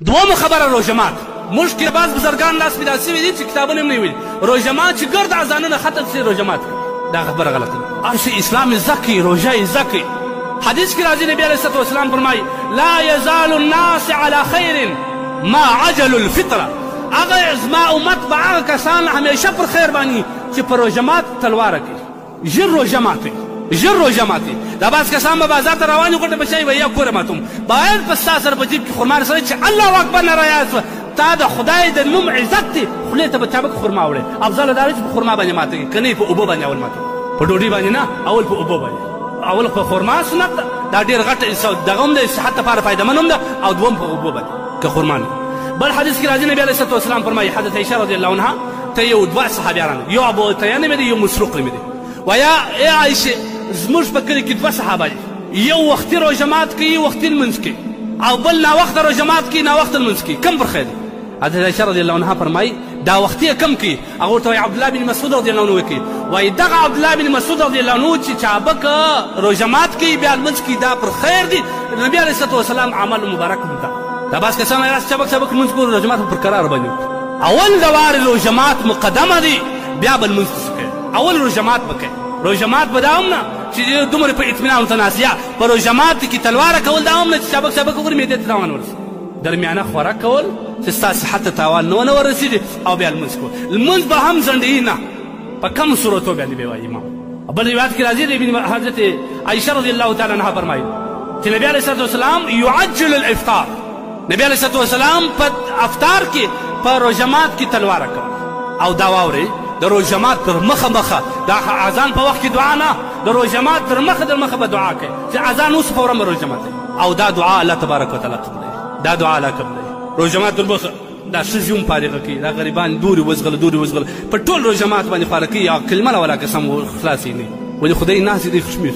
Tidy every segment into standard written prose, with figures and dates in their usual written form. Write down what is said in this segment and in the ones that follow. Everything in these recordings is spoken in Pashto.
دومه خبره روژه مات موږ کې بعض بزرګان لاس پیدا سوي دي چې کتابونه هم نه ویلي روژه مات چې ګرد اذانونه ختم شي روژه مات دا خبره غلطه ده هر شي اسلام یې زده کوي روژه یې زده کوي حدیث کې راځي نبي علیه الصلاه والسلام فرمایي لا یزال الناس على خیر ما عجلوا الفطره هغه زما امت به هغه کسان همیشه پر خیر باندې چې په روژه مات تلواره کوي ژر روژه ماتوي ژر روژه ماتوي دا بعض کسان به بازار ته روان وي غوټه به شی وایي یا کوره ماتوم باید په ستا سره په جیب کې خرما رسوي چې الله اکبر نه رایاد شوه تا د خدای د نوم عزت دی خولې ته به چابک خرما وړې افضله دا چې په خرما باندې ماتوي که نه په اوبو باندې اول ماتوي په ډوډۍ باندې نه اول په اوبو باندې اول په خرما سنت ده دا ډېر غټ دغه هم د صحت لپاره فایدهمن هم ده او دوم په اوبو باندې که خرما نه بل حدیث کې راځي نبي علیه الصلاه والسلام فرمایي حضرت عایشه رضی الله عنها ته یو دوه صحابیان یو ابو تیان مې دی یو مسروق مې دی ویا ای عایشه زموږ په کلي کې دوه صحابه دي یو وختي روژه مات کوي یو وختي لمونځ کوي او بل ناوخته روژه مات کوي ناوخته لمونځ کوي کم پر خیر دی حضرت عایشه رضی الله عنها فرمایي دا وختي کم کوي هغه ورته وایي عبدالله بن مسعود رضی الله عنه کوي وایي دغه عبدالله بن مسعود رضی الله عنه چې چابک روژه مات کوي بیا لمونځ کوي دا پر خیر دی نبي علیه الصلاه والسلام عمل مبارک هم ده دا بعض کسان وایي چابک چابک لمونځ کوو روژه مات پر قرار باندې اول د وارې روژه مات مقدمه دی بیا به لمونځ کوي اول روژه مات به کوي روژه مات به دا هم نه چې دومره په اطمینان متناسیه په روژه مات کې تلواره کول دا هم نه چې چابک چابک وګورې معدې ته تاوان ورسي درمیانه خوراک کول چې ستا صحت ته تاوان نه ورسېږي او بیا لمونځ کول لمونځ به هم ځنډوي نه په کم صورتو باندې به وایي امام بل روایت کې راځي د حضرت عایشه رضی الله تعالی عنها فرمایي چې نبي علیه الصلاه والسلام یعجل الافطار نبي علیه الصلاه والسلام په افطار کې په روژه مات کې تلواره کول او دا واورئ د روژه مات تر مخه مخه دا اذان په وخت کې دعا نه د روژه مات تر مخه در مخه به دعا کوي چې اذان اوس فورا به روژه مات او دا دعا الله تبارک وتعالی قبلوي دا دعا الله قبلوي روژه مات تر مخه دا ښځې هم فارغه کوي دا غریبان دورې وزغله دورې وزغله په ټول روژه مات باندې فارغ کوي یا کلمه نه ولا قسم خلاص یې نه ولې خدای ناز دی خوشمیر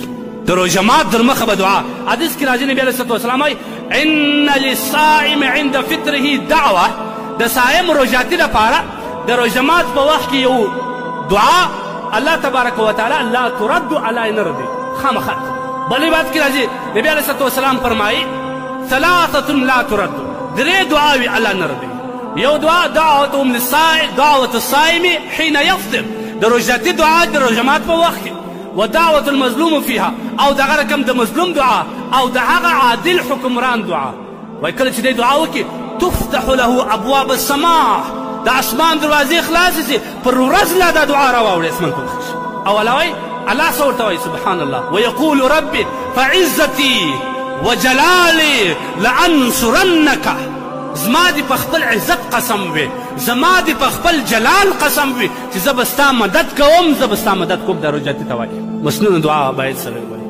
د روژه مات تر مخه به دعا حدیث کې راځي نبي علیه الصلاه والسلام وایي ان للصائم عند فطره دعوه د صائم روژاتي لپاره د روژه مات په وخت کې یو دعا الله تبارک وتعالی لا ترد علی نردی خامخا بل روایت کې راځي نبی علیه الصلاه والسلام فرمایي ثلاثه لا ترد درې دعاوې الله نه ردوي یو دعا دعوتهم للصائم دعوة الصائم حين يفطر د روژاتي دعا د روژه مات په وخت کې ودعوة المظلوم فيها او دغه رقم د مظلوم دعا او د هغه عادل حکمران دعا وایي کله چې دی دعا وکړي تفتح له ابواب السماء د اسمان دروازې خلاصې شي پر ورځ لا دا دعا راواوړي اسمان ته وخېږي او الله وایي الله څه ورته وایي سبحان الله ویقول ربي فعزتي وجلالي لانصرنک زما دې په خپل عزت قسم وي زما دې په خپل جلال قسم وي چې زه به ستا مدد کوم زه به ستا مدد کوم دا روژاتي ته وایي مسنونه دعا باید سره وایي